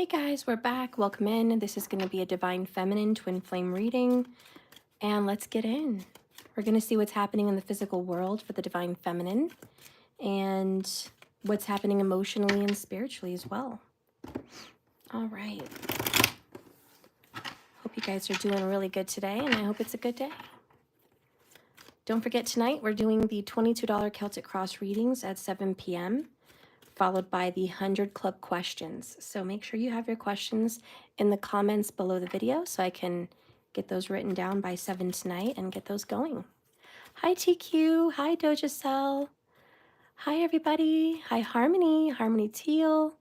Hey guys, we're back. Welcome in. This is going to be a Divine Feminine Twin Flame reading. And let's get in. We're going to see what's happening in the physical world for the Divine Feminine and what's happening emotionally and spiritually as well. All right. Hope you guys are doing really good today, and I hope it's a good day. Don't forget, tonight we're doing the $22 Celtic Cross readings at 7 p.m. followed by the 100 Club questions. So make sure you have your questions in the comments below the video so I can get those written down by 7 tonight and get those going. Hi TQ, hi Doja Cell, hi everybody, hi Harmony, Harmony Teal,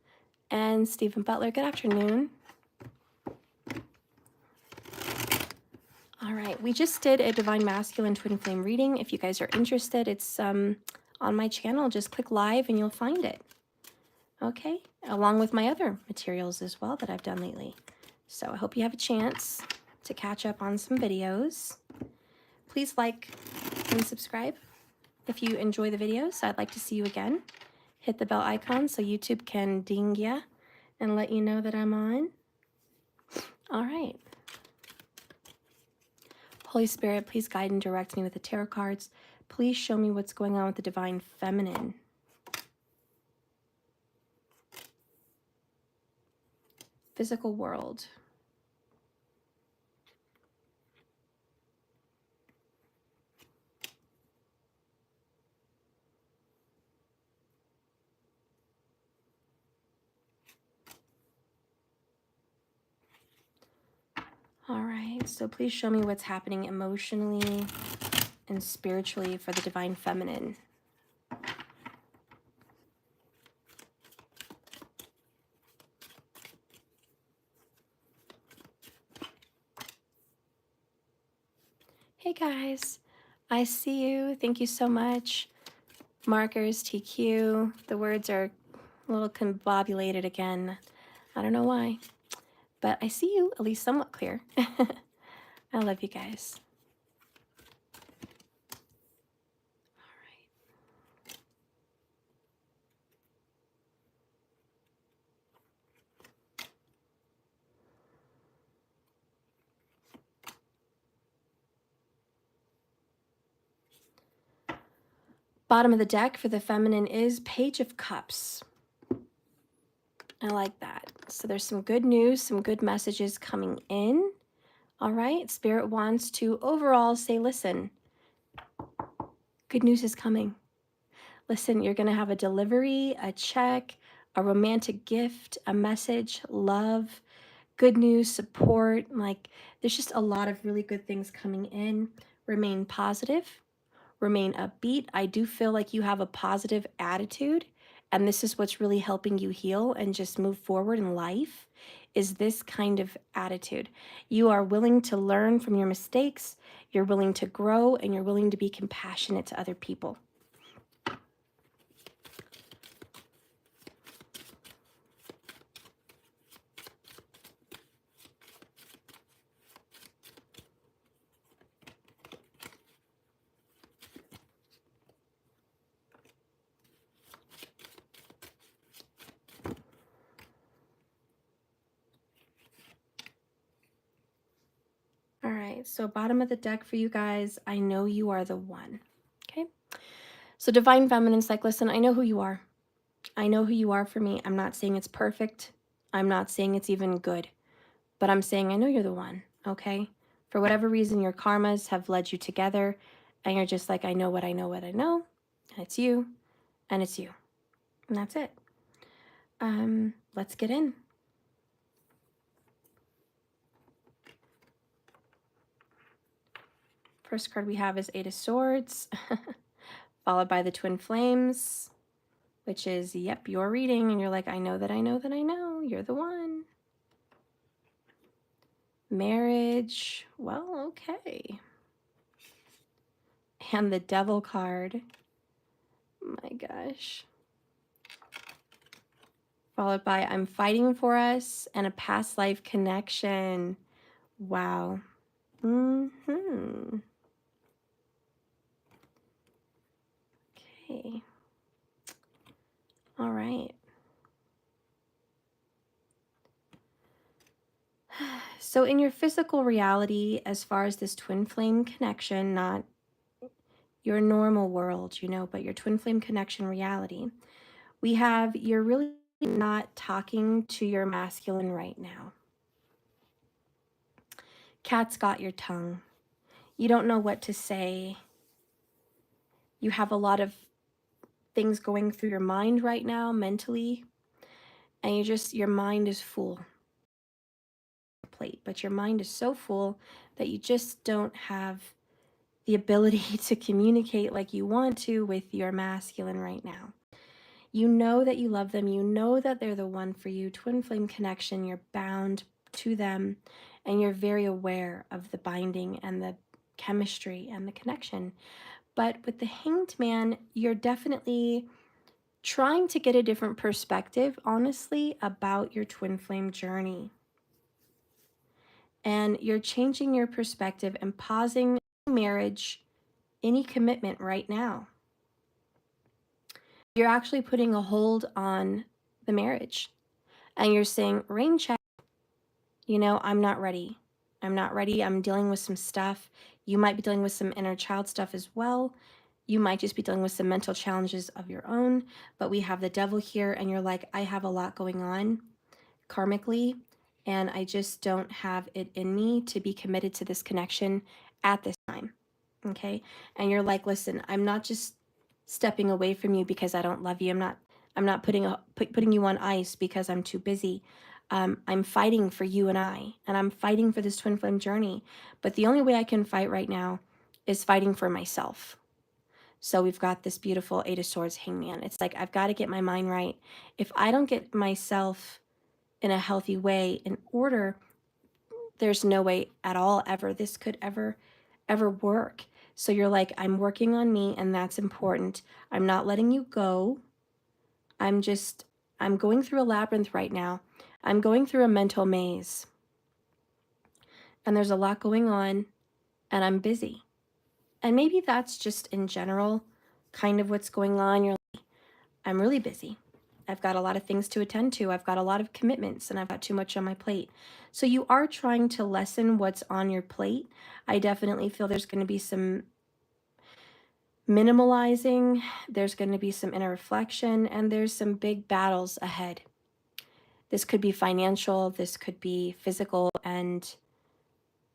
and Stephen Butler. Good afternoon. All right, we just did a Divine Masculine Twin Flame reading. If you guys are interested, it's on my channel. Just click live and you'll find it. Okay, along with my other materials as well that I've done lately. So I hope you have a chance to catch up on some videos. Please like and subscribe if you enjoy the videos. I'd like to see you again. Hit the bell icon so YouTube can ding ya and let you know that I'm on. All right. Holy Spirit, please guide and direct me with the tarot cards. Please show me what's going on with the Divine Feminine. Physical world. All right, so please show me what's happening emotionally and spiritually for the Divine Feminine. Hey guys, I see you. Thank you so much. Markers, TQ. The words are a little combobulated again. I don't know why, but I see you at least somewhat clear. I love you guys. All right. Bottom of the deck for the feminine is Page of Cups. I like that. So there's some good news, some good messages coming in. All right, Spirit wants to overall say, listen, good news is coming. Listen, you're going to have a delivery, a check, a romantic gift, a message, love, good news, support. Like, there's just a lot of really good things coming in. Remain positive, remain upbeat. I do feel like you have a positive attitude, and this is what's really helping you heal and just move forward in life, is this kind of attitude. You are willing to learn from your mistakes, you're willing to grow, and you're willing to be compassionate to other people. All right, so bottom of the deck for you guys, I know you are the one, okay? So Divine Feminine's like, listen, I know who you are. I know who you are for me. I'm not saying it's perfect. I'm not saying it's even good, but I'm saying I know you're the one, okay? For whatever reason, your karmas have led you together, and you're just like, I know what I know, what I know, and it's you, and it's you, and that's it. Let's get in. First card we have is Eight of Swords, followed by the Twin Flames, which is, yep, your reading, and you're like, I know that I know that I know, you're the one. Marriage, well, okay. And the Devil card, my gosh. Followed by I'm fighting for us and a past life connection. Wow. Okay. All right. So in your physical reality, as far as this twin flame connection, not your normal world, but your twin flame connection reality, we have you're really not talking to your masculine right now. Cat's got your tongue. You don't know what to say. You have a lot of things going through your mind right now mentally, and your mind is full. Plate, but your mind is so full that you just don't have the ability to communicate like you want to with your masculine right now. You know that you love them. You know that they're the one for you. Twin flame connection, you're bound to them, and you're very aware of the binding and the chemistry and the connection. But with the Hanged Man, you're definitely trying to get a different perspective, honestly, about your twin flame journey. And you're changing your perspective and pausing marriage, any commitment right now. You're actually putting a hold on the marriage, and you're saying, rain check, I'm not ready. I'm not ready. I'm dealing with some stuff. You might be dealing with some inner child stuff as well. You might just be dealing with some mental challenges of your own, but we have the devil here, and you're like, I have a lot going on karmically, and I just don't have it in me to be committed to this connection at this time. Okay? And you're like, listen, I'm not just stepping away from you because I don't love you. I'm not putting you on ice because I'm too busy. I'm fighting for you and I'm fighting for this twin flame journey. But the only way I can fight right now is fighting for myself. So we've got this beautiful Eight of Swords hangman. It's like, I've got to get my mind right. If I don't get myself in a healthy way in order, there's no way at all ever this could ever work. So you're like, I'm working on me, and that's important. I'm not letting you go. I'm going through a labyrinth right now. I'm going through a mental maze, and there's a lot going on, and I'm busy. And maybe that's just in general kind of what's going on. You're like, I'm really busy. I've got a lot of things to attend to. I've got a lot of commitments, and I've got too much on my plate. So you are trying to lessen what's on your plate. I definitely feel there's going to be some minimalizing, there's going to be some inner reflection, and there's some big battles ahead. This could be financial, this could be physical, and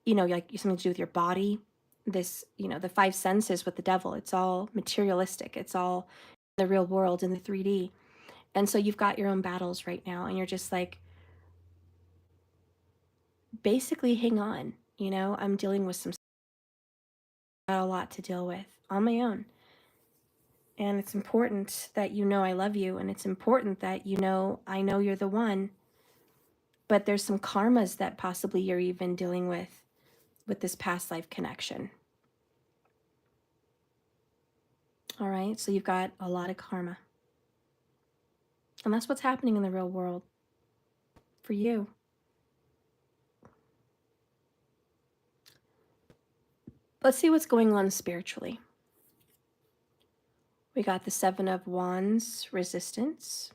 like something to do with your body. This, the five senses with the devil, it's all materialistic. It's all the real world in the 3D. And so you've got your own battles right now, and you're just like, basically, hang on. I'm dealing with a lot to deal with on my own. And it's important that I love you, and it's important that I know you're the one. But there's some karmas that possibly you're even dealing with this past life connection. All right, so you've got a lot of karma. And that's what's happening in the real world for you. Let's see what's going on spiritually. We got the Seven of Wands, resistance.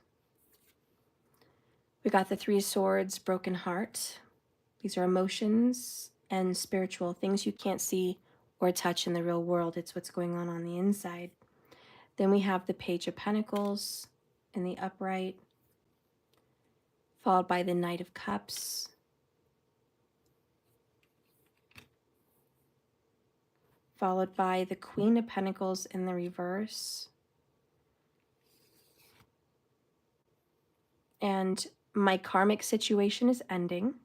We got the Three of Swords, broken heart. These are emotions and spiritual things you can't see or touch in the real world. It's what's going on the inside. Then we have the Page of Pentacles in the upright, followed by the Knight of Cups, followed by the Queen of Pentacles in the reverse. And my karmic situation is ending.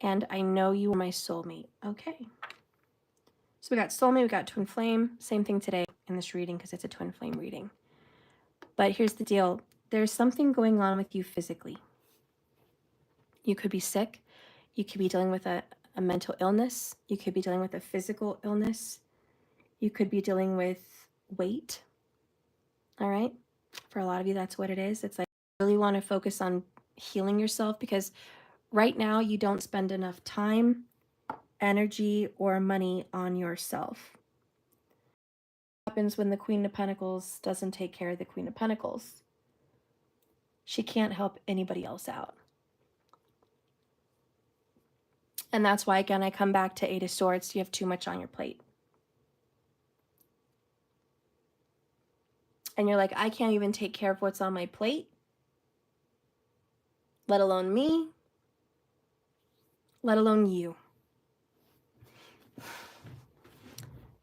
And I know you are my soulmate. Okay. So we got soulmate, we got twin flame. Same thing today in this reading because it's a twin flame reading. But here's the deal. There's something going on with you physically. You could be sick. You could be dealing with a mental illness. You could be dealing with a physical illness. You could be dealing with weight. All right? For a lot of you, that's what it is. It's like you really want to focus on healing yourself because right now you don't spend enough time, energy, or money on yourself. What happens when the Queen of Pentacles doesn't take care of the Queen of Pentacles? She can't help anybody else out. And that's why, again, I come back to 8 of Swords. You have too much on your plate. And you're like, I can't even take care of what's on my plate, let alone me, let alone you.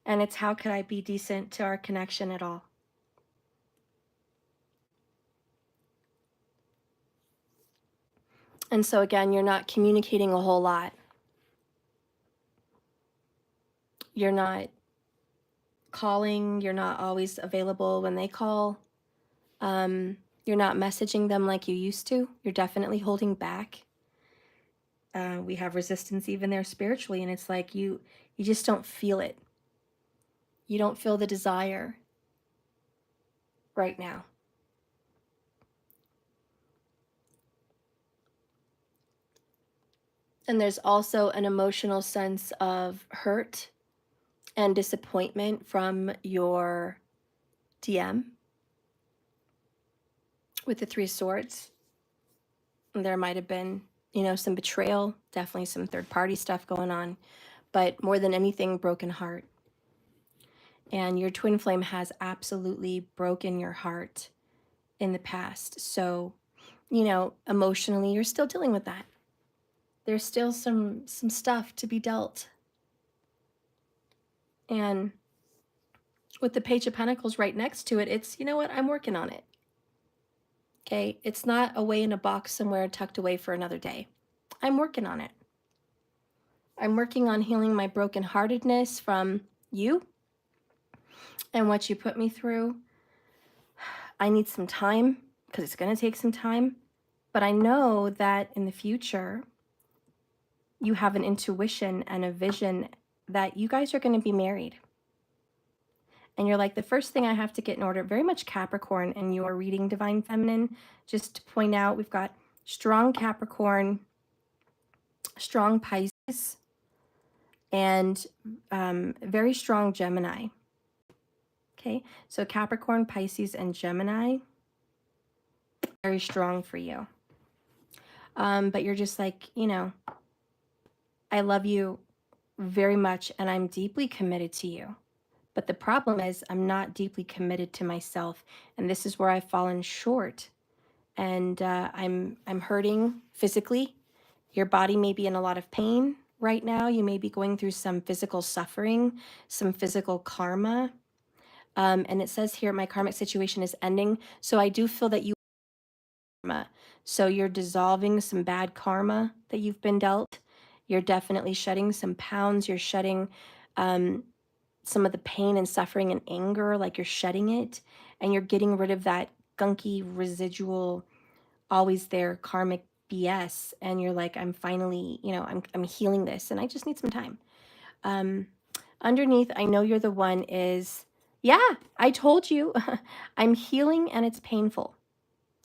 And it's, how could I be decent to our connection at all? And so again, you're not communicating a whole lot. You're not calling. You're not always available when they call. You're not messaging them like you used to. You're definitely holding back. We have resistance even there spiritually, and it's like you just don't feel it. You don't feel the desire right now. And there's also an emotional sense of hurt and disappointment from your DM with the 3 of Swords. There might have been, you know, some betrayal, definitely some third-party stuff going on, but more than anything, broken heart. And your twin flame has absolutely broken your heart in the past. So, you know, emotionally, you're still dealing with that. There's still some stuff to be dealt. And with the Page of Pentacles right next to it, it's, you know what, I'm working on it. Okay, it's not away in a box somewhere tucked away for another day. I'm working on it. I'm working on healing my brokenheartedness from you and what you put me through. I need some time because it's going to take some time. But I know that in the future, you have an intuition and a vision that you guys are going to be married. And you're like, the first thing I have to get in order, very much Capricorn in your reading, Divine Feminine. Just to point out, we've got strong Capricorn, strong Pisces, and very strong Gemini. Okay, so Capricorn, Pisces, and Gemini, very strong for you. But you're just like, you know, I love you very much and I'm deeply committed to you. But the problem is I'm not deeply committed to myself. And this is where I've fallen short. And I'm hurting physically. Your body may be in a lot of pain right now. You may be going through some physical suffering, some physical karma. And it says here, my karmic situation is ending. So I do feel that you karma. So you're dissolving some bad karma that you've been dealt. You're definitely shedding some pounds. You're shedding some of the pain and suffering and anger, like you're shedding it. And you're getting rid of that gunky, residual, always there karmic BS. And you're like, I'm finally, you know, I'm healing this and I just need some time. Underneath, I know you're the one is, yeah, I told you, I'm healing and it's painful.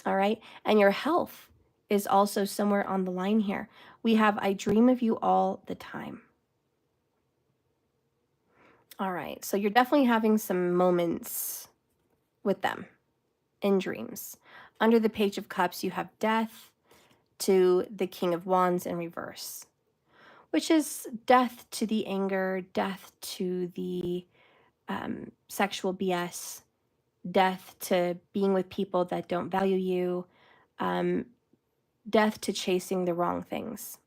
All right. And your health is also somewhere on the line here. We have, I dream of you all the time. All right. So you're definitely having some moments with them in dreams. Under the Page of Cups, you have death to the King of Wands in reverse, which is death to the anger, death to the sexual BS, death to being with people that don't value you, death to chasing the wrong things.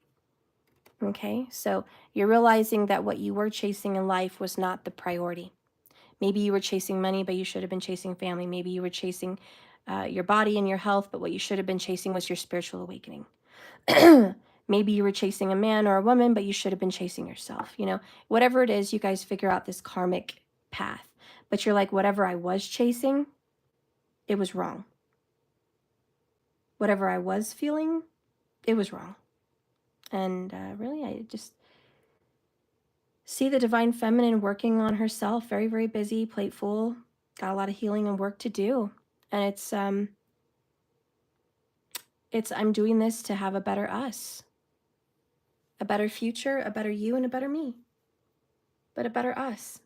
Okay, so you're realizing that what you were chasing in life was not the priority. Maybe you were chasing money, but you should have been chasing family. Maybe you were chasing your body and your health, but what you should have been chasing was your spiritual awakening. Maybe you were chasing a man or a woman, but you should have been chasing yourself. You know, whatever it is, you guys figure out this karmic path. But you're like, whatever I was chasing, it was wrong. Whatever I was feeling, it was wrong. And really, I just see the Divine Feminine working on herself, very, very busy, plate full, got a lot of healing and work to do. And it's I'm doing this to have a better us, a better future, a better you, and a better me, but a better us.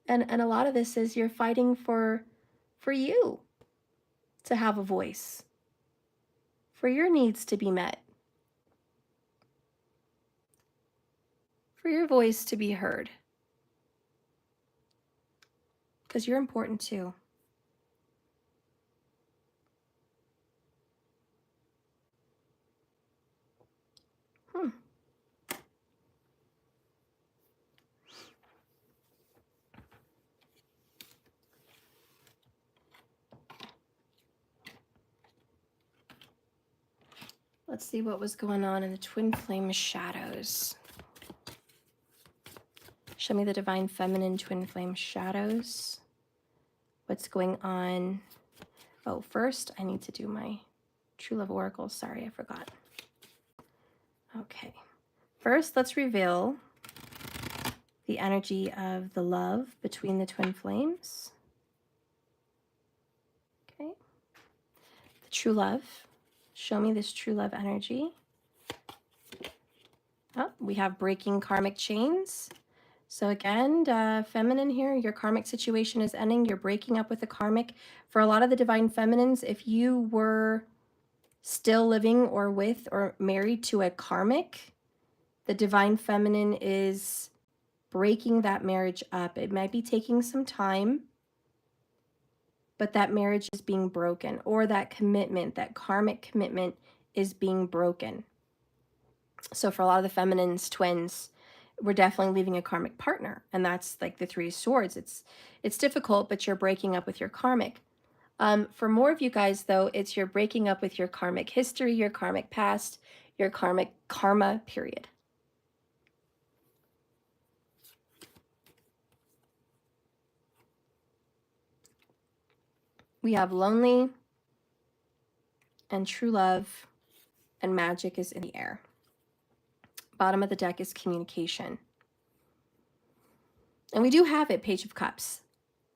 And a lot of this is you're fighting for you to have a voice, for your needs to be met. for your voice to be heard. Because you're important too. Let's see what was going on in the twin flame shadows. Show me the divine feminine twin flame shadows. What's going on? Oh, first I need to do my true love oracle. Sorry, I forgot. Okay. First, let's reveal the energy of the love between the twin flames. Okay. The true love. Show me this true love energy. Oh, we have breaking karmic chains. So again, feminine here, your karmic situation is ending. You're breaking up with the karmic. For a lot of the divine feminines, if you were still living or with or married to a karmic, the divine feminine is breaking that marriage up. It might be taking some time, but that marriage is being broken, or that commitment, that karmic commitment is being broken. So for a lot of the feminines, twins, we're definitely leaving a karmic partner, and that's like the Three of Swords. It's difficult, but you're breaking up with your karmic. For more of you guys, though, it's you're breaking up with your karmic history, your karmic past, your karmic karma, period. We have lonely and true love, and magic is in the air. Bottom of the deck is communication. And we do have it, Page of Cups.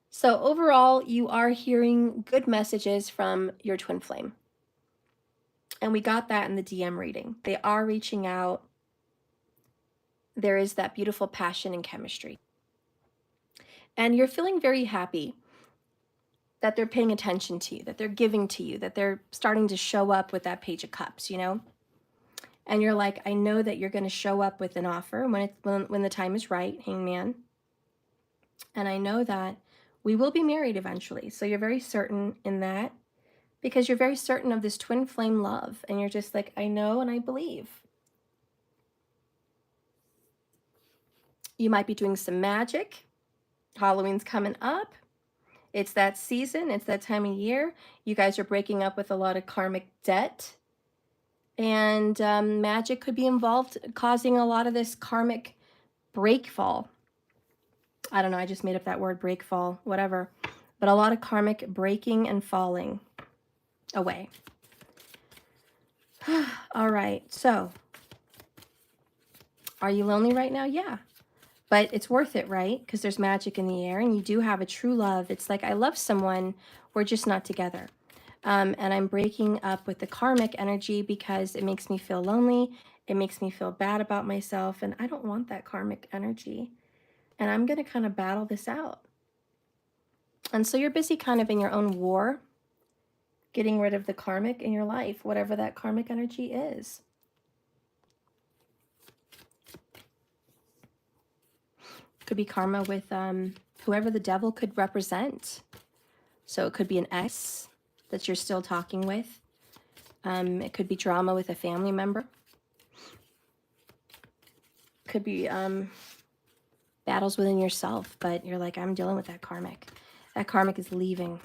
So overall, you are hearing good messages from your twin flame. And we got that in the DM reading. They are reaching out. There is that beautiful passion and chemistry. And you're feeling very happy that they're paying attention to you, that they're giving to you, that they're starting to show up with that Page of Cups, you know? And you're like, I know that you're going to show up with an offer when the time is right, Hangman. And I know that we will be married eventually. So you're very certain in that, because you're very certain of this twin flame love. And you're just like, I know and I believe. You might be doing some magic. Halloween's coming up. It's that season. It's that time of year. You guys are breaking up with a lot of karmic debt. And magic could be involved, causing a lot of this karmic breakfall. I don't know, I just made up that word, breakfall, whatever. But a lot of karmic breaking and falling away. All right, so are you lonely right now? Yeah. But it's worth it, right? Because there's magic in the air and you do have a true love. It's like, I love someone, we're just not together. And I'm breaking up with the karmic energy because it makes me feel lonely. It makes me feel bad about myself. And I don't want that karmic energy. And I'm going to kind of battle this out. And so you're busy kind of in your own war, getting rid of the karmic in your life, whatever that karmic energy is. Could be karma with whoever the devil could represent. So it could be an ex that you're still talking with. It could be drama with a family member. Could be battles within yourself, but you're like, I'm dealing with that karmic. That karmic is leaving.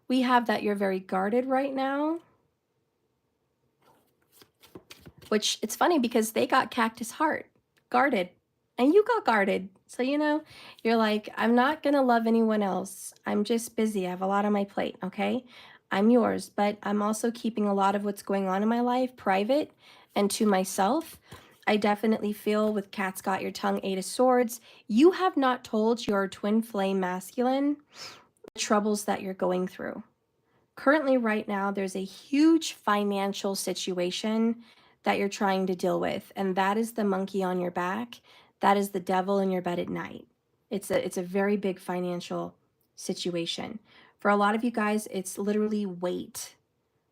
We have that you're very guarded right now. Which, it's funny because they got cactus heart, guarded. And you got guarded. So, you know, you're like, I'm not going to love anyone else. I'm just busy. I have a lot on my plate, okay? I'm yours, but I'm also keeping a lot of what's going on in my life private and to myself. I definitely feel with Cat's Got Your Tongue, Eight of Swords, you have not told your twin flame masculine the troubles that you're going through. Currently, right now, there's a huge financial situation that you're trying to deal with, and that is the monkey on your back. That is the devil in your bed at night. It's a very big financial situation. For a lot of you guys, it's literally weight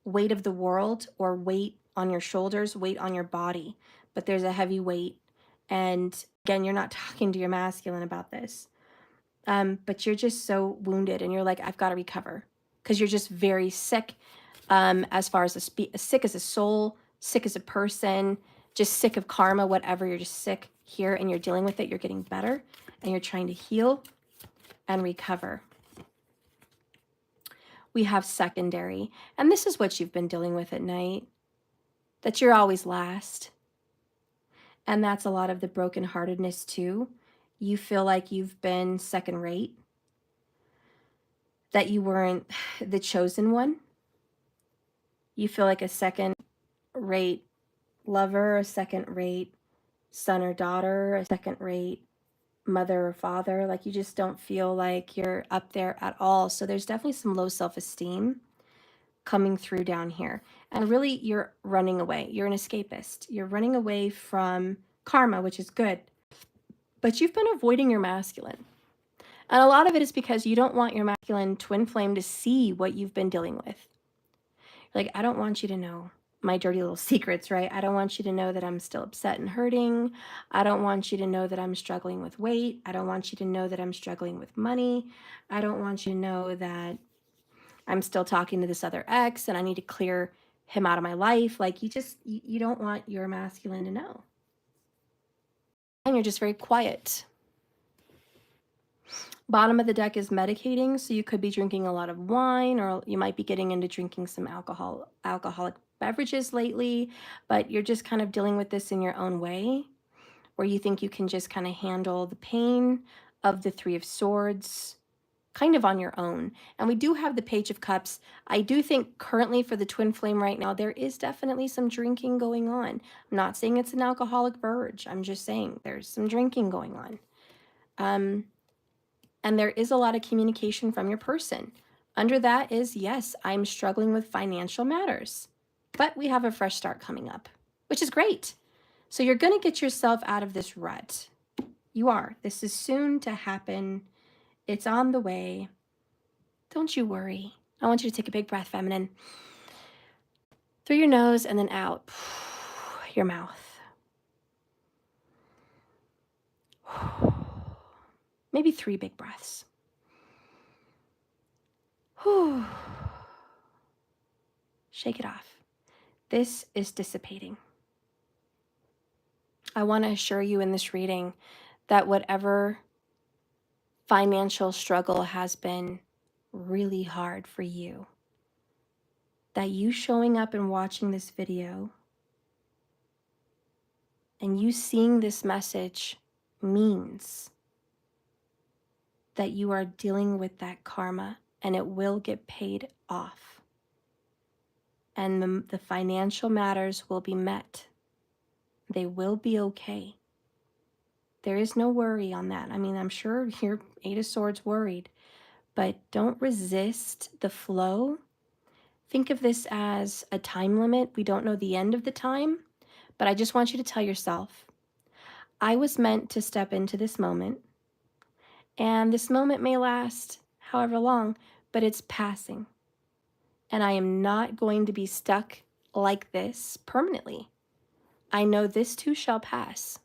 of the world, or weight on your shoulders, weight on your body. But there's a heavy weight And again, you're not talking to your masculine about this. But you're just so wounded and you're like, I've got to recover, because you're just very sick, as far as sick as a soul, sick as a person, just sick of karma, whatever. You're just sick here and you're dealing with it. You're getting better and you're trying to heal and recover. We have secondary, and this is what you've been dealing with at night, that you're always last. And that's a lot of the brokenheartedness too. You feel like you've been second rate, that you weren't the chosen one. You feel like a second rate lover, a second rate son or daughter, a second rate mother or father. Like you just don't feel like you're up there at all. So there's definitely some low self-esteem coming through down here. And really, you're running away. You're an escapist. You're running away from karma, which is good. But you've been avoiding your masculine. And a lot of it is because you don't want your masculine twin flame to see what you've been dealing with. Like, I don't want you to know my dirty little secrets, right? I don't want you to know that I'm still upset and hurting. I don't want you to know that I'm struggling with weight. I don't want you to know that I'm struggling with money. I don't want you to know that I'm still talking to this other ex and I need to clear him out of my life. Like, you don't want your masculine to know. And you're just very quiet. Bottom of the deck is medicating, so you could be drinking a lot of wine, or you might be getting into drinking some alcoholic beverages lately, but you're just kind of dealing with this in your own way, where you think you can just kind of handle the pain of the Three of Swords kind of on your own. And we do have the Page of Cups. I do think currently for the twin flame right now, there is definitely some drinking going on. I'm not saying it's an alcoholic verge. I'm just saying there's some drinking going on. And there is a lot of communication from your person. Under that is, yes, I'm struggling with financial matters, but we have a fresh start coming up, which is great. So you're going to get yourself out of this rut. You are. This is soon to happen. It's on the way. Don't you worry. I want you to take a big breath, feminine. Through your nose and then out your mouth. Maybe 3 big breaths. Shake it off. This is dissipating. I want to assure you in this reading that whatever financial struggle has been really hard for you, that you showing up and watching this video and you seeing this message means that you are dealing with that karma and it will get paid off. And the financial matters will be met. They will be okay. There is no worry on that. I mean, I'm sure you're 8 of Swords worried, but don't resist the flow. Think of this as a time limit. We don't know the end of the time, but I just want you to tell yourself, I was meant to step into this moment, and this moment may last however long, but it's passing. And I am not going to be stuck like this permanently. I know this too shall pass.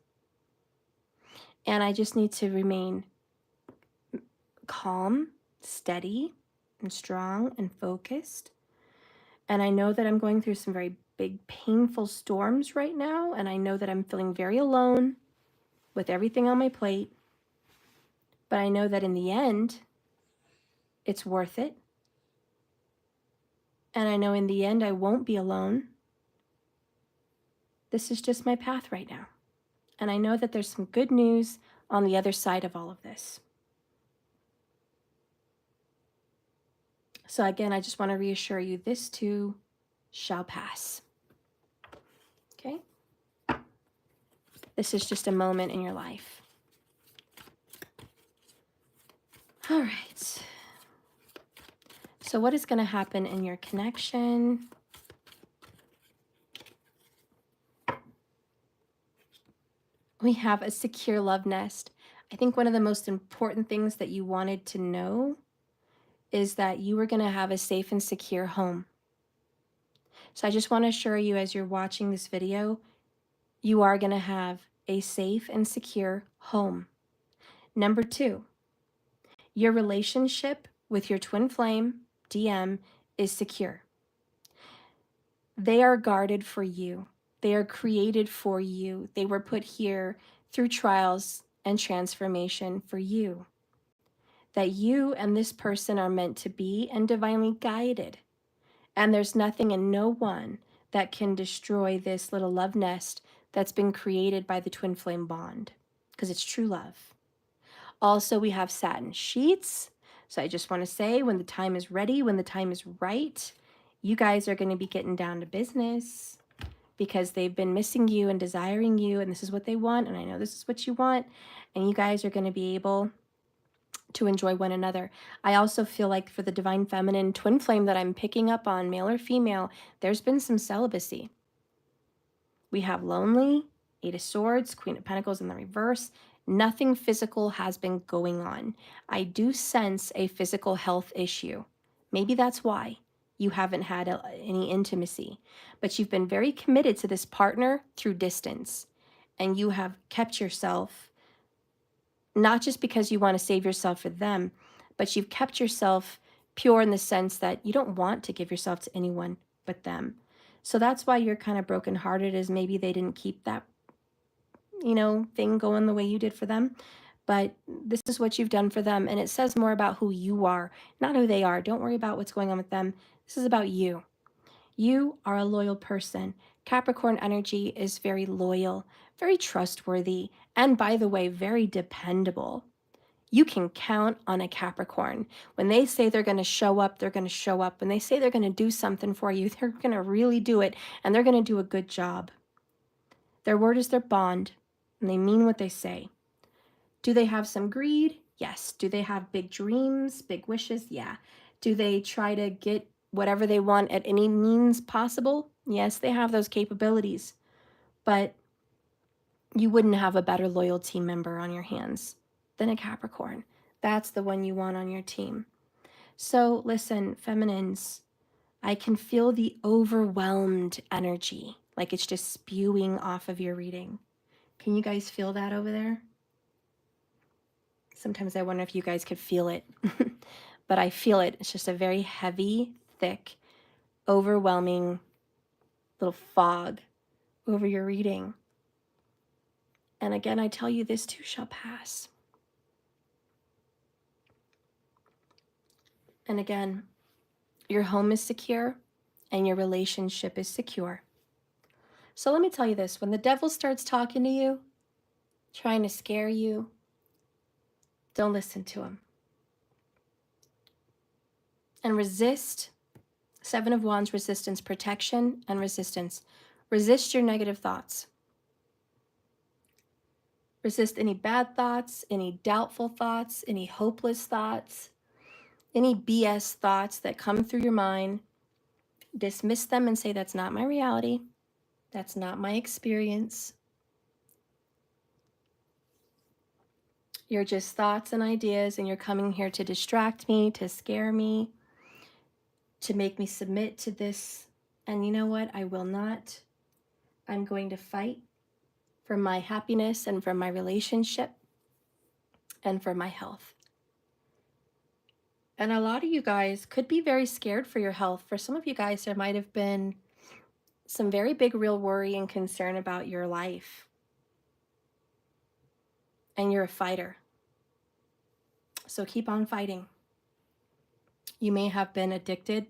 And I just need to remain calm, steady, and strong and focused. And I know that I'm going through some very big, painful storms right now. And I know that I'm feeling very alone with everything on my plate. But I know that in the end, it's worth it. And I know in the end, I won't be alone. This is just my path right now. And I know that there's some good news on the other side of all of this. So again, I just want to reassure you, this too shall pass. Okay? This is just a moment in your life. All right. So what is going to happen in your connection? We have a secure love nest. I think one of the most important things that you wanted to know is that you were going to have a safe and secure home. So I just want to assure you, as you're watching this video, you are going to have a safe and secure home. Number 2, your relationship with your twin flame, DM, is secure. They are guarded for you. They are created for you. They were put here through trials and transformation for you. That you and this person are meant to be and divinely guided. And there's nothing and no one that can destroy this little love nest that's been created by the twin flame bond, because it's true love. Also, we have satin sheets. So I just want to say, when the time is ready, when the time is right, you guys are going to be getting down to business, because they've been missing you and desiring you, and this is what they want, and I know this is what you want, and you guys are going to be able to enjoy one another. I also feel like for the divine feminine twin flame that I'm picking up on, male or female, there's been some celibacy. We have lonely, 8 of Swords, Queen of Pentacles in the reverse. Nothing physical has been going on. I do sense a physical health issue. Maybe that's why you haven't had any intimacy, but you've been very committed to this partner through distance, and you have kept yourself, not just because you want to save yourself for them, but you've kept yourself pure in the sense that you don't want to give yourself to anyone but them. So that's why you're kind of brokenhearted, is maybe they didn't keep that, thing going the way you did for them. But this is what you've done for them, and it says more about who you are, not who they are. Don't worry about what's going on with them. This is about you. You are a loyal person. Capricorn energy is very loyal, very trustworthy, and by the way, very dependable. You can count on a Capricorn. When they say they're going to show up, they're going to show up. When they say they're going to do something for you, they're going to really do it, and they're going to do a good job. Their word is their bond, and they mean what they say. Do they have some greed? Yes. Do they have big dreams, big wishes? Yeah. Do they try to get whatever they want at any means possible? Yes, they have those capabilities. But you wouldn't have a better loyal team member on your hands than a Capricorn. That's the one you want on your team. So listen, feminines, I can feel the overwhelmed energy, like it's just spewing off of your reading. Can you guys feel that over there? Sometimes I wonder if you guys could feel it, but I feel it. It's just a very heavy, thick, overwhelming little fog over your reading. And again, I tell you, this too shall pass. And again, your home is secure and your relationship is secure. So let me tell you this, when the devil starts talking to you, trying to scare you, don't listen to him. And resist. 7 of Wands, resistance, protection, and resistance. Resist your negative thoughts. Resist any bad thoughts, any doubtful thoughts, any hopeless thoughts, any BS thoughts that come through your mind. Dismiss them and say, that's not my reality. That's not my experience. You're just thoughts and ideas, and you're coming here to distract me, to scare me, to make me submit to this. And you know what? I will not. I'm going to fight for my happiness and for my relationship and for my health. And a lot of you guys could be very scared for your health. For some of you guys, there might have been some very big real worry and concern about your life. And you're a fighter. So keep on fighting. You may have been addicted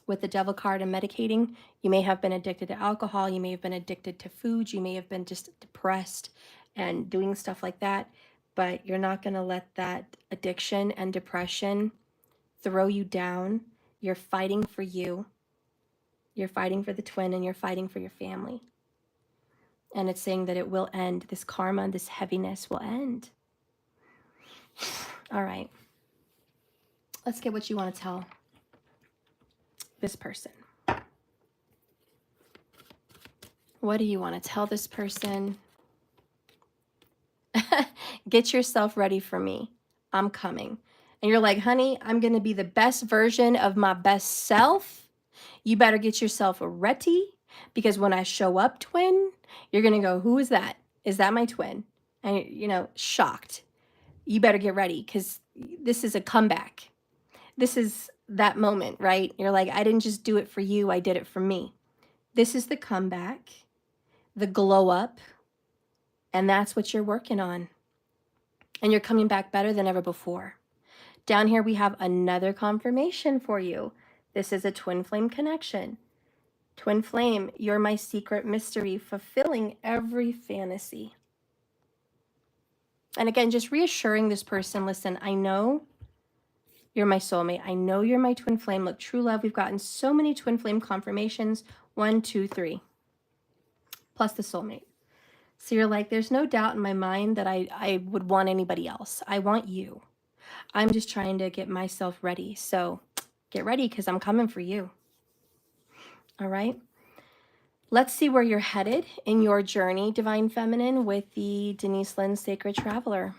with the devil card and medicating. You may have been addicted to alcohol. You may have been addicted to food. You may have been just depressed and doing stuff like that. But you're not going to let that addiction and depression throw you down. You're fighting for you. You're fighting for the twin, and you're fighting for your family. And it's saying that it will end. This karma, this heaviness will end. All right. Let's get what you want to tell this person. What do you want to tell this person? Get yourself ready for me. I'm coming. And you're like, honey, I'm going to be the best version of my best self. You better get yourself ready, because when I show up, twin, you're going to go, who is that? Is that my twin? And, you know, shocked. You better get ready because this is a comeback. This is that moment, right? You're like, I didn't just do it for you, I did it for me. This is the comeback, the glow up, and that's what you're working on. And you're coming back better than ever before. Down here, we have another confirmation for you. This is a twin flame connection. Twin flame, you're my secret mystery, fulfilling every fantasy. And again, just reassuring this person, listen, I know you're my soulmate. I know you're my twin flame. Look, true love, we've gotten so many twin flame confirmations. 1, 2, 3. Plus the soulmate. So you're like, there's no doubt in my mind that I would want anybody else. I want you. I'm just trying to get myself ready. So get ready because I'm coming for you. All right. Let's see where you're headed in your journey, Divine Feminine, with the Denise Lynn Sacred Traveler.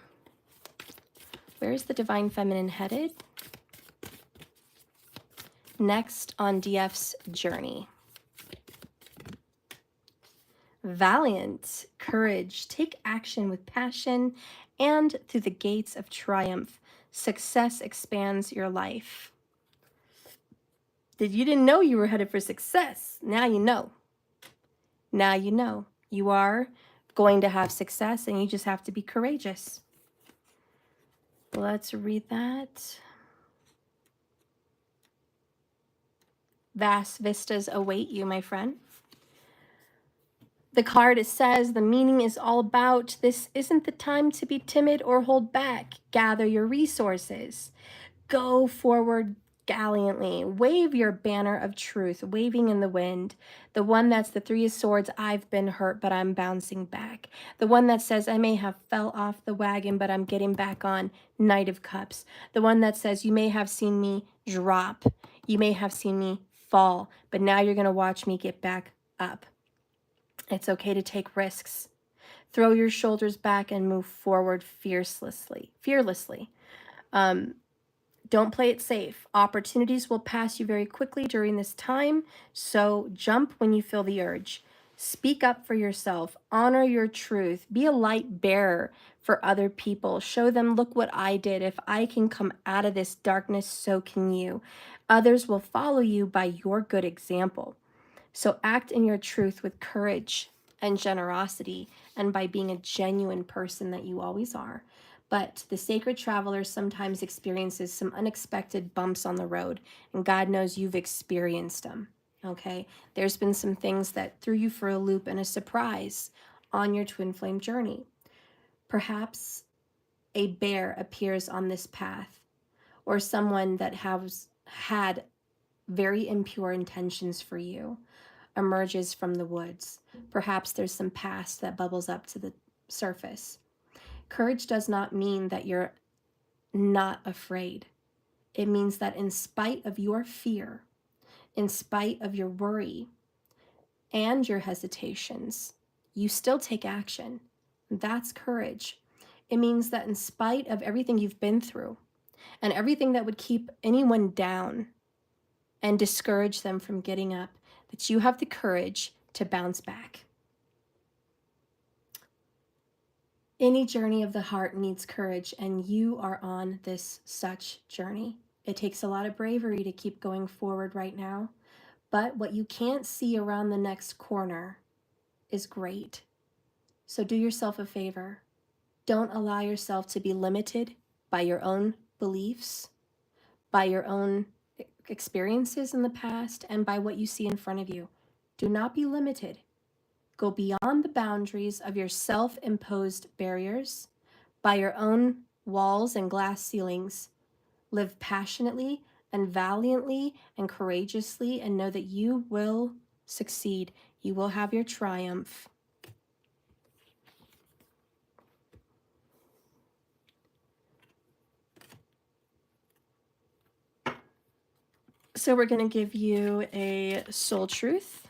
Where is the Divine Feminine headed? Next on DF's journey. Valiant, courage, take action with passion, and through the gates of triumph, success expands your life. You didn't know you were headed for success. Now you know. Now you know. You are going to have success and you just have to be courageous. Let's read that. Vast vistas await you, my friend. The card says the meaning is all about this isn't the time to be timid or hold back. Gather your resources. Go forward gallantly. Wave your banner of truth, waving in the wind. The one that's the 3 of Swords, I've been hurt, but I'm bouncing back. The one that says I may have fell off the wagon, but I'm getting back on, Knight of Cups. The one that says you may have seen me drop. You may have seen me fall, but now you're going to watch me get back up. It's okay to take risks. Throw your shoulders back and move forward fearlessly. Don't play it safe. Opportunities will pass you very quickly during this time, so jump when you feel the urge. Speak up for yourself. Honor your truth. Be a light bearer for other people. Show them, look what I did. If I can come out of this darkness, so can you. Others will follow you by your good example. So act in your truth with courage and generosity and by being a genuine person that you always are. But the sacred traveler sometimes experiences some unexpected bumps on the road, and God knows you've experienced them, okay? There's been some things that threw you for a loop and a surprise on your twin flame journey. Perhaps a bear appears on this path, or someone that has had very impure intentions for you emerges from the woods. Perhaps there's some past that bubbles up to the surface. Courage does not mean that you're not afraid. It means that in spite of your fear, in spite of your worry and your hesitations, you still take action. That's courage. It means that in spite of everything you've been through and everything that would keep anyone down and discourage them from getting up, that you have the courage to bounce back. Any journey of the heart needs courage, and you are on this such journey. It takes a lot of bravery to keep going forward right now, but what you can't see around the next corner is great. So do yourself a favor. Don't allow yourself to be limited by your own beliefs, by your own experiences in the past, and by what you see in front of you. Do not be limited. Go beyond the boundaries of your self-imposed barriers, by your own walls and glass ceilings. Live passionately and valiantly and courageously, and know that you will succeed. You will have your triumph. So we're going to give you a soul truth.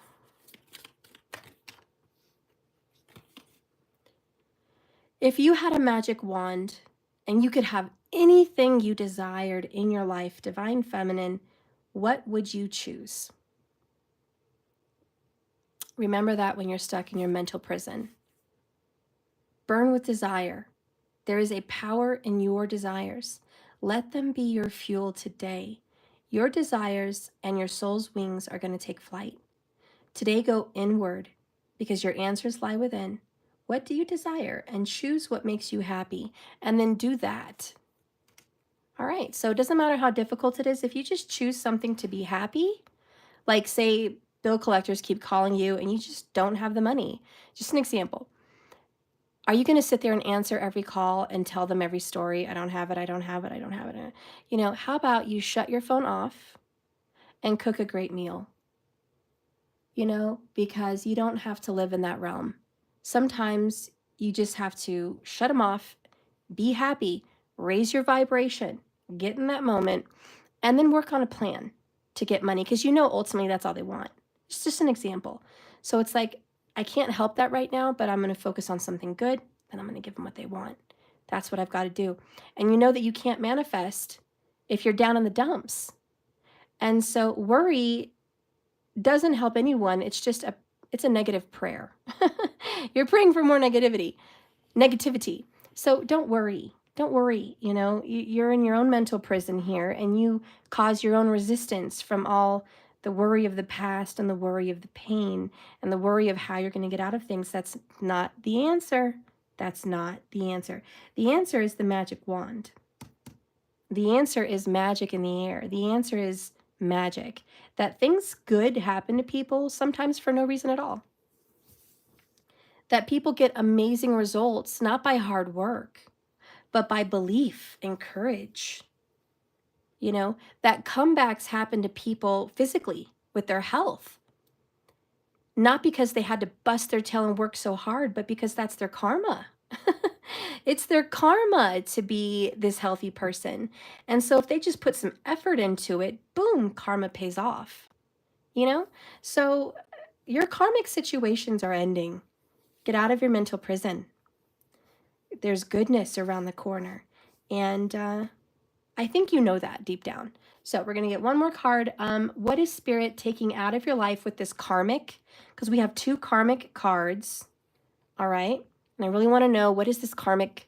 If you had a magic wand and you could have anything you desired in your life, Divine Feminine, what would you choose? Remember that when you're stuck in your mental prison. burn with desire. There is a power in your desires. Let them be your fuel today. Your desires and your soul's wings are going to take flight. Today, go inward because your answers lie within. What do you desire? And choose what makes you happy. And then do that. All right. So it doesn't matter how difficult it is. If you just choose something to be happy, like say bill collectors keep calling you and you just don't have the money. Just an example. Are you going to sit there and answer every call and tell them every story? I don't have it. I don't have it. I don't have it. You know, how about you shut your phone off and cook a great meal? You know, because you don't have to live in that realm. Sometimes you just have to shut them off, be happy, raise your vibration, get in that moment, and then work on a plan to get money because you know ultimately that's all they want. It's just an example. So it's like, I can't help that right now, but I'm going to focus on something good and I'm going to give them what they want. That's what I've got to do. And you know that you can't manifest if you're down in the dumps. And so worry doesn't help anyone. It's just it's a negative prayer. You're praying for more negativity. So don't worry. Don't worry. You know, you're in your own mental prison here and you cause your own resistance from all the worry of the past and the worry of the pain and the worry of how you're going to get out of things. That's not the answer. That's not the answer. The answer is the magic wand. The answer is magic in the air. The answer is magic. That things good happen to people sometimes for no reason at all. That people get amazing results, not by hard work, but by belief and courage. You know, that comebacks happen to people physically with their health. Not because they had to bust their tail and work so hard, but because that's their karma. It's their karma to be this healthy person. And so if they just put some effort into it, boom, karma pays off. You know? So your karmic situations are ending. Get out of your mental prison. There's goodness around the corner. And I think you know that deep down. So we're going to get one more card. What is Spirit taking out of your life with this karmic? Because we have 2 karmic cards. All right. And I really want to know, what is this karmic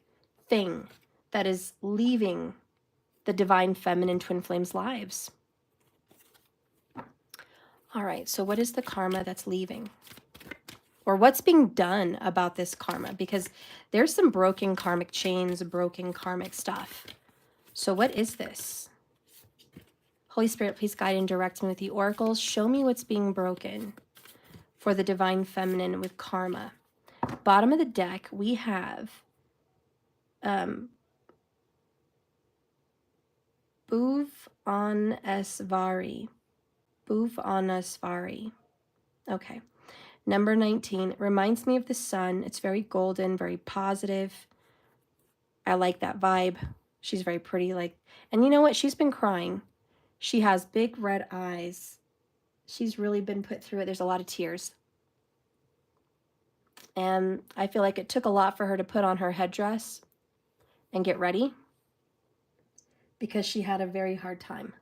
thing that is leaving the divine feminine twin flames lives? All right. So what is the karma that's leaving? Or what's being done about this karma? Because there's some broken karmic chains, broken karmic stuff. So what is this? Holy Spirit, please guide and direct me with the oracles. Show me what's being broken for the divine feminine with karma. Bottom of the deck, we have Bhuvanasvari. Bhuvanasvari. Okay. Number 19 reminds me of the sun. It's very golden, very positive. I like that vibe. She's very pretty. And you know what? She's been crying. She has big red eyes. She's really been put through it. There's a lot of tears. And I feel like it took a lot for her to put on her headdress and get ready because she had a very hard time.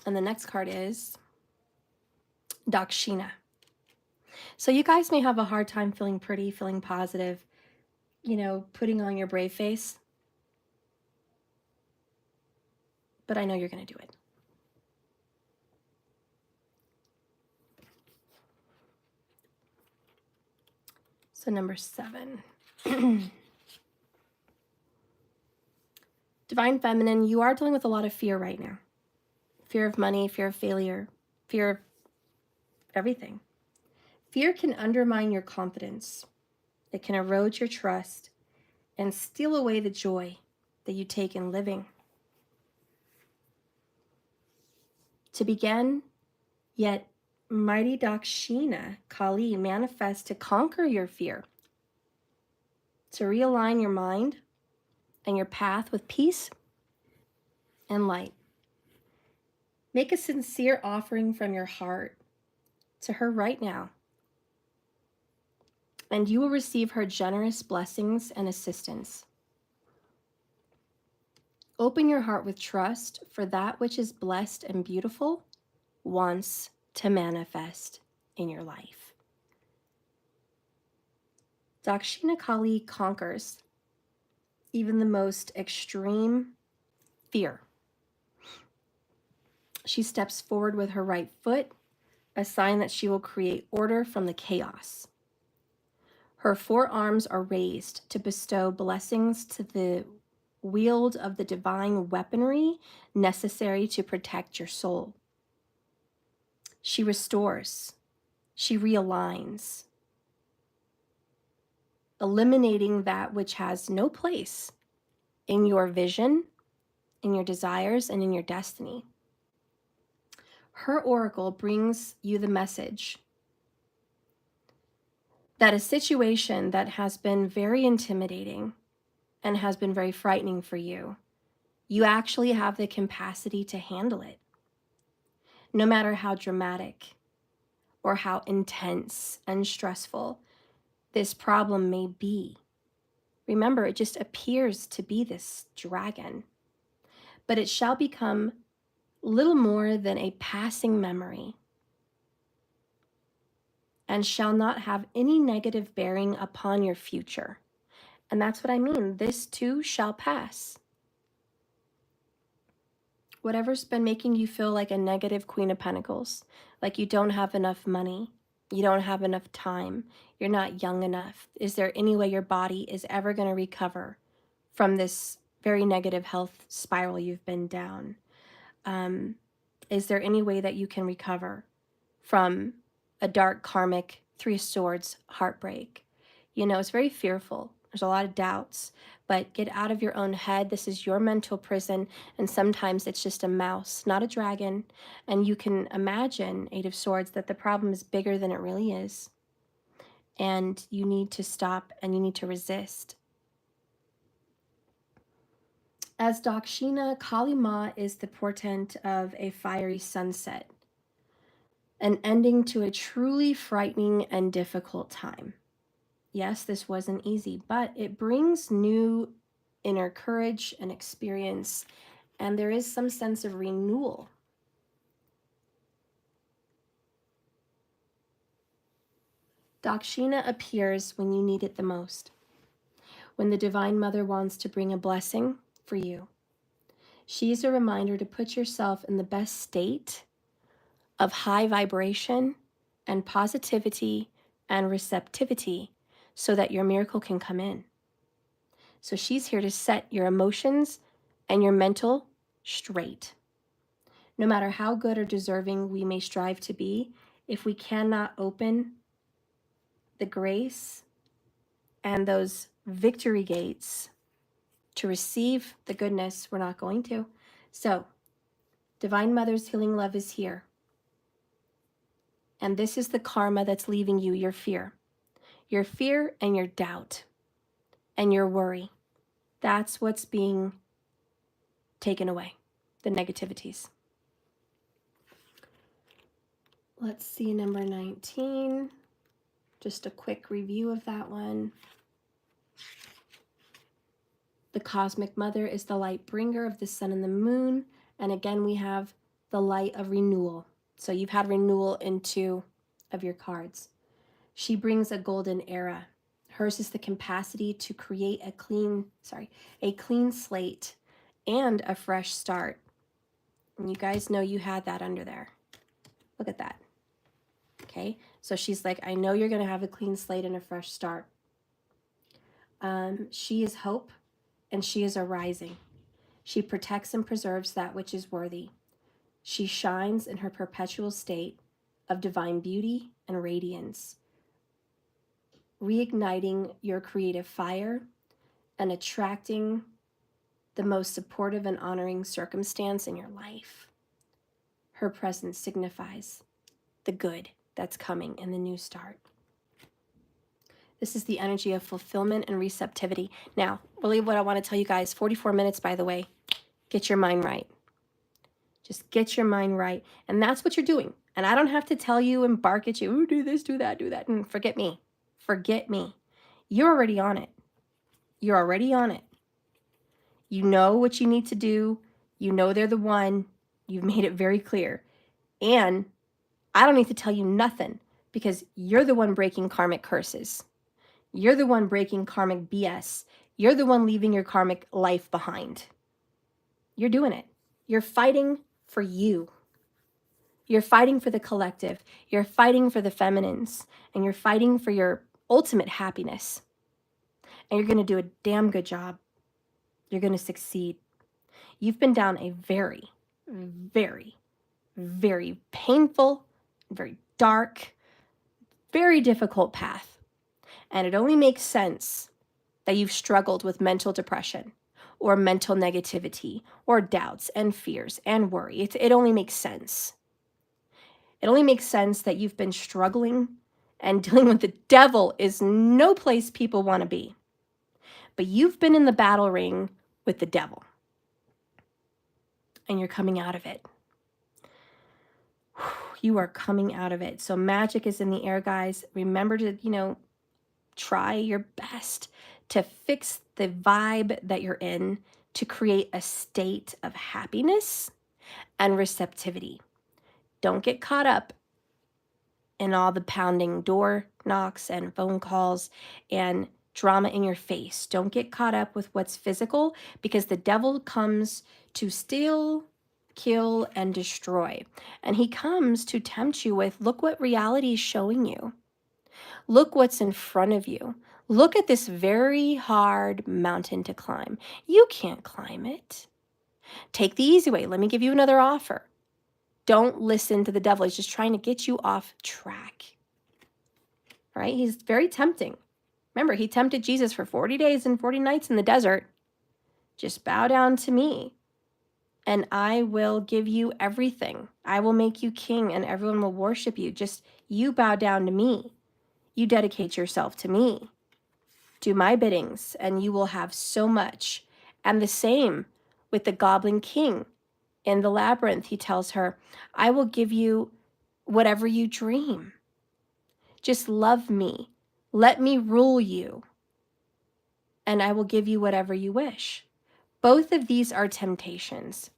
And the next card is Dakshina. So you guys may have a hard time feeling pretty, feeling positive, you know, putting on your brave face. But I know you're going to do it. So number 7. Divine Feminine, you are dealing with a lot of fear right now. Fear of money, fear of failure, fear of everything. Fear can undermine your confidence. It can erode your trust and steal away the joy that you take in living. To begin, yet mighty Dakshina, Kali, manifests to conquer your fear, to realign your mind and your path with peace and light. Make a sincere offering from your heart to her right now, and you will receive her generous blessings and assistance. Open your heart with trust for that which is blessed and beautiful wants to manifest in your life. Dakshina Kali conquers even the most extreme fear. She steps forward with her right foot, a sign that she will create order from the chaos. Her forearms are raised to bestow blessings to the wield of the divine weaponry necessary to protect your soul. She restores, she realigns, eliminating that which has no place in your vision, in your desires, and in your destiny. Her oracle brings you the message that a situation that has been very intimidating and has been very frightening for you, you actually have the capacity to handle it. No matter how dramatic or how intense and stressful this problem may be. Remember, it just appears to be this dragon, but it shall become little more than a passing memory and shall not have any negative bearing upon your future. And that's what I mean. This too shall pass. Whatever's been making you feel like a negative Queen of Pentacles, like you don't have enough money, you don't have enough time, you're not young enough. Is there any way your body is ever going to recover from this very negative health spiral you've been down? Is there any way that you can recover from a dark karmic Three of Swords heartbreak? You know, it's very fearful. There's a lot of doubts, but get out of your own head. This is your mental prison, and sometimes it's just a mouse, not a dragon. And you can imagine, Eight of Swords, that the problem is bigger than it really is. And you need to stop and you need to resist. As Dakshina, Kali Ma is the portent of a fiery sunset, an ending to a truly frightening and difficult time. Yes, this wasn't easy, but it brings new inner courage and experience, and there is some sense of renewal. Dakshina appears when you need it the most, when the Divine Mother wants to bring a blessing for you. She's a reminder to put yourself in the best state of high vibration and positivity and receptivity so that your miracle can come in. So she's here to set your emotions and your mental straight. No matter how good or deserving we may strive to be, if we cannot open the grace and those victory gates to receive the goodness, we're not going to. So, Divine Mother's healing love is here. And this is the karma that's leaving you, your fear. Your fear and your doubt and your worry. That's what's being taken away, the negativities. Let's see number 19. Just a quick review of that one. The Cosmic Mother is the light bringer of the sun and the moon. And again, we have the light of renewal. So you've had renewal in 2 of your cards. She brings a golden era. Hers is the capacity to create a clean slate and a fresh start. And you guys know you had that under there. Look at that. Okay, so she's like, I know you're going to have a clean slate and a fresh start. She is hope, and she is arising. She protects and preserves that which is worthy. She shines in her perpetual state of divine beauty and radiance, reigniting your creative fire and attracting the most supportive and honoring circumstance in your life. Her presence signifies the good that's coming in the new start. This is the energy of fulfillment and receptivity. Now, really what I want to tell you guys, 44 minutes, by the way, get your mind right. Just get your mind right. And that's what you're doing. And I don't have to tell you and bark at you, oh, do this, do that, and forget me. Forget me. You're already on it. You're already on it. You know what you need to do. You know they're the one. You've made it very clear. And I don't need to tell you nothing because you're the one breaking karmic curses. You're the one breaking karmic BS. You're the one leaving your karmic life behind. You're doing it. You're fighting for you. You're fighting for the collective. You're fighting for the feminines. And you're fighting for your ultimate happiness. And you're going to do a damn good job. You're going to succeed. You've been down a very, very, very painful, very dark, very difficult path. And it only makes sense that you've struggled with mental depression or mental negativity or doubts and fears and worry. It only makes sense. It only makes sense that you've been struggling and dealing with the devil is no place people want to be. But you've been in the battle ring with the devil. And you're coming out of it. You are coming out of it. So magic is in the air, guys. Remember to, try your best to fix the vibe that you're in to create a state of happiness and receptivity. Don't get caught up in all the pounding door knocks and phone calls and drama in your face. Don't get caught up with what's physical, because the devil comes to steal, kill, and destroy. And he comes to tempt you with, look what reality is showing you. Look what's in front of you. Look at this very hard mountain to climb. You can't climb it. Take the easy way. Let me give you another offer. Don't listen to the devil. He's just trying to get you off track. Right? He's very tempting. Remember, he tempted Jesus for 40 days and 40 nights in the desert. Just bow down to me, and I will give you everything. I will make you king, and everyone will worship you. Just you bow down to me. You dedicate yourself to me. Do my biddings, and you will have so much. And the same with the Goblin King. In the labyrinth, he tells her, I will give you whatever you dream. Just love me. Let me rule you. And I will give you whatever you wish. Both of these are temptations.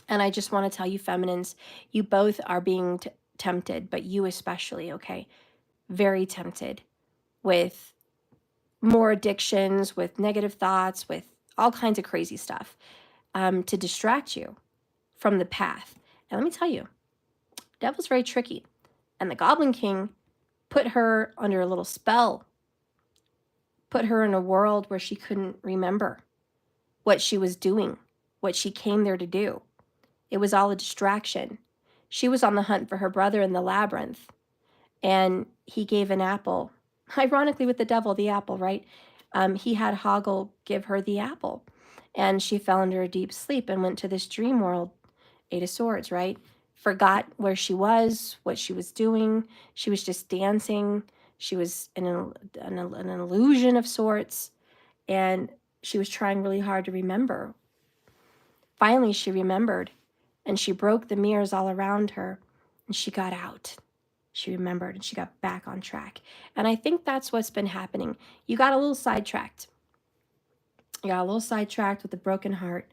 And I just want to tell you, feminines, you both are being tempted, but you especially, okay? Very tempted with more addictions, with negative thoughts, with all kinds of crazy stuff to distract you from the path. And let me tell you, devil's very tricky. And the Goblin King put her under a little spell, put her in a world where she couldn't remember what she was doing, what she came there to do. It was all a distraction. She was on the hunt for her brother in the labyrinth, and he gave an apple. Ironically, with the devil, the apple, right? He had Hoggle give her the apple, and she fell into a deep sleep and went to this dream world, 8 of Swords, right? Forgot where she was, what she was doing. She was just dancing. She was in an illusion of sorts, and she was trying really hard to remember. Finally, she remembered, and she broke the mirrors all around her, and she got out. She remembered, and she got back on track. And I think that's what's been happening. You got a little sidetracked. You got a little sidetracked with the broken heart,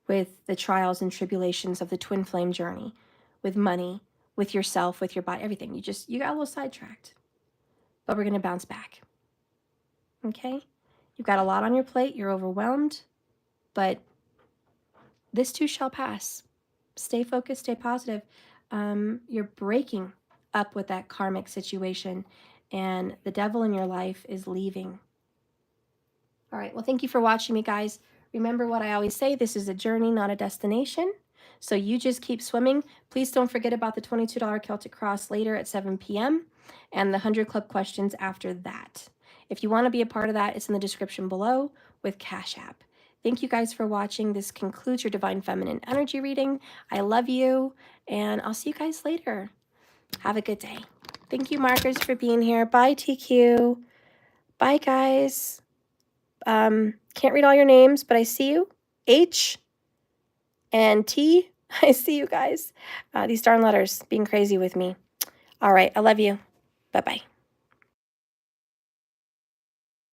with the trials and tribulations of the twin flame journey, with money, with yourself, with your body, everything. You got a little sidetracked. But we're going to bounce back. Okay? You've got a lot on your plate. You're overwhelmed. But this too shall pass. Stay focused, stay positive. You're breaking up with that karmic situation, and the devil in your life is leaving. All right, well, thank you for watching me, guys. Remember what I always say, this is a journey, not a destination. So you just keep swimming. Please don't forget about the $22 Celtic Cross later at 7 p.m. and the 100 Club questions after that. If you want to be a part of that, it's in the description below with Cash App. Thank you guys for watching. This concludes your Divine Feminine Energy reading. I love you, and I'll see you guys later. Have a good day. Thank you, markers, for being here. Bye, TQ. Bye, guys. Can't read all your names, but I see you. H and T. I see you guys. These darn letters being crazy with me. All right. I love you. Bye-bye.